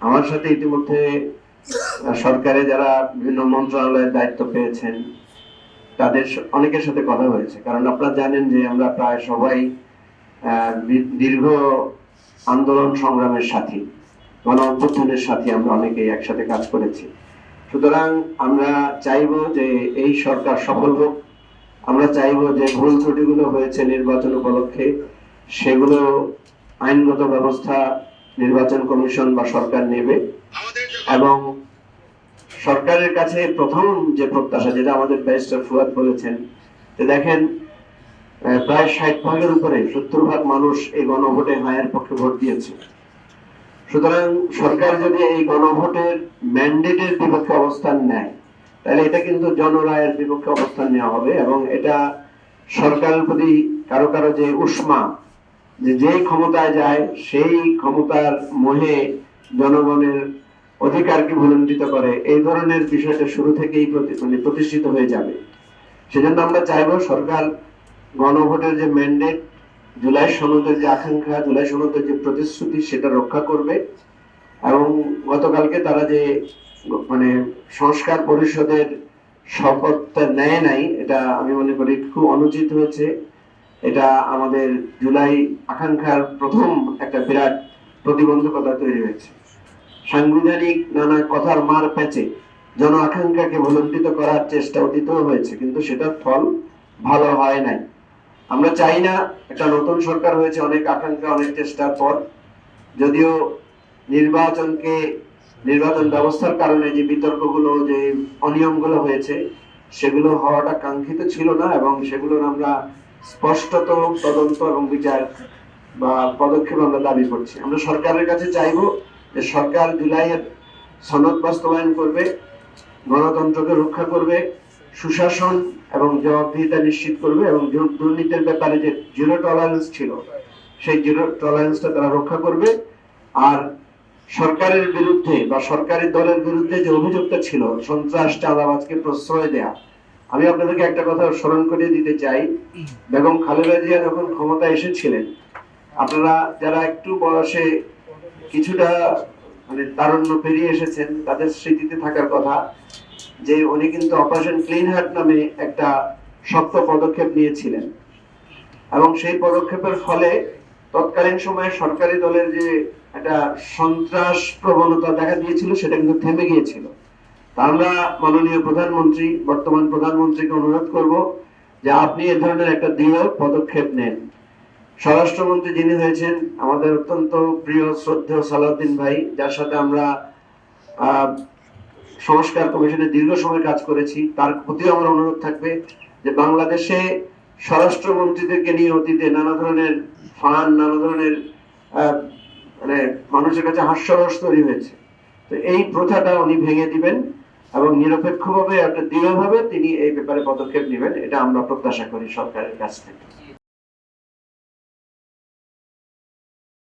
আমার সাথে ইতিমধ্যে সরকারে যারা বিভিন্ন মন্ত্রণালয়ের দায়িত্ব পেয়েছেন তাদের অনেকের সাথে কথা হয়েছে, কারণ আপনারা জানেন যে আমরা প্রায় সবাই দীর্ঘ আন্দোলন সংগ্রামের সাথী, গণ অভ্যুত্থানের সাথে আমরা অনেকেই একসাথে কাজ করেছি। সুতরাং আমরা চাইব যে এই সরকার সফল হোক। আমরা চাইব যে ভুল ত্রুটিগুলো হয়েছে নির্বাচন উপলক্ষে সেগুলো আইনগত ব্যবস্থা নির্বাচন কমিশন বা সরকার নেবে। এবং সরকারের কাছে প্রথম যে প্রত্যাশা, যেটা আমাদের ব্যারিস্টার ফুয়াদ বলেছেন, যে দেখেন প্রায় 60% উপরে 70% মানুষ এই গণভোটে হায়ের পক্ষে ভোট দিয়েছে। সুতরাং সরকার যদি এই গণভোটের ম্যান্ডেটের বিপক্ষে অবস্থান নেয় তাহলে এটা কিন্তু জনরায়ের বিপক্ষে অবস্থান নেওয়া হবে, এবং এটা সরকারের প্রতি কারো কারো যে উষ্মা, যে ক্ষমতায় যায় সেই ক্ষমতার মোহে জনগণের অধিকারকে ভুলণ্ঠিত করে, এই ধরনের বিষয়টা শুরু থেকেই প্রতিষ্ঠিত হয়ে যাবে। সেজন্য আমরা চাইবো সরকার গণভোটের যে ম্যান্ডেট, জুলাই সনদের যে আকাঙ্ক্ষা, জুলাই সনদের যে প্রতিশ্রুতি, সেটা রক্ষা করবে। এবং গতকালকে তারা যে সংস্কার পরিষদের শপথটা নেয় নাই, এটা আমি মনে করি খুব অনুচিত হয়েছে। এটা আমাদের জুলাই আকাঙ্ক্ষার প্রথম একটা বিরাট প্রতিবন্ধকতা তৈরি হয়েছে। সাংবিধানিক নানা কথার মার প্যাচে জন আকাঙ্ক্ষাকে ভুলণ্ঠিত করার চেষ্টা অতীতেও হয়েছে, কিন্তু সেটার ফল ভালো হয় নাই। আমরা চাই না, একটা নতুন সরকার হয়েছে অনেক আকাঙ্ক্ষা অনেক চেষ্টার পর, যদিও নির্বাচন ব্যবস্থার কারণে যে বিতর্কগুলো, যে অনিয়মগুলো হয়েছে সেগুলো হওয়াটা কাঙ্ক্ষিত ছিল না, এবং সেগুলোর আমরা স্পষ্টত তদন্ত এবং বিচার বা পদক্ষেপ আমরা দাবি করছি। আমরা সরকারের কাছে চাইবো যে সরকার জুলাইয়ের সনদ বাস্তবায়ন করবে, গণতন্ত্রকে রক্ষা করবে, সুশাসন এবং জবাবদিহিতা নিশ্চিত করবে, এবং দুর্নীতির ব্যাপারে যে জিরো টলারেন্স ছিল সেই জিরো টলারেন্সটা তারা রক্ষা করবে। আর সরকারের বিরুদ্ধে বা সরকারি দলের বিরুদ্ধে যে অভিযোগটা ছিল সন্ত্রাস, চাঁদাবাজকে প্রশ্রয় দেয়া, আমি আপনাদেরকে একটা কথা স্মরণ করিয়ে দিতে চাই। বেগম খালেদা জিয়া যখন ক্ষমতায় এসেছিলেন, আপনারা যারা একটু বয়সে কিছুটা তারুণ্য পেরিয়ে এসেছেন তাদের স্মৃতিতে থাকার কথা যে উনি কিন্তু অপারেশন ক্লিন হার্ট নামে একটা শক্ত পদক্ষেপ নিয়েছিলেন, এবং সেই পদক্ষেপের ফলে তৎকালীন সময়ে সরকারি দলের যে একটা সন্ত্রাস প্রবণতা দেখা দিয়েছিল সেটা কিন্তু থেমে গিয়েছিল। তা আমরা মাননীয় প্রধানমন্ত্রী, বর্তমান প্রধানমন্ত্রীকে অনুরোধ করব যে আপনি এ ধরনের একটা দৃঢ় পদক্ষেপ নেন। স্বরাষ্ট্রমন্ত্রী যিনি হয়েছেন আমাদের অত্যন্ত প্রিয় শ্রদ্ধেয় সালাউদ্দিন ভাই, যার সাথে আমরা সংস্কার কমিশনে দীর্ঘ সময় কাজ করেছি, তার প্রতিও আমার অনুরোধ থাকবে যে বাংলাদেশে স্বরাষ্ট্রমন্ত্রীদেরকে নিয়ে অতীতে নানা ধরনের নানা ধরনের মানুষের কাছে হাস্যরস তৈরি হয়েছে। তো এই প্রথাটা উনি ভেঙে দিবেন এবং নিরপেক্ষভাবে একটা দৃঢ়ভাবে তিনি এই ব্যাপারে পদক্ষেপ নেবেন, এটা আমরা প্রত্যাশা করি সরকারের কাছ থেকে।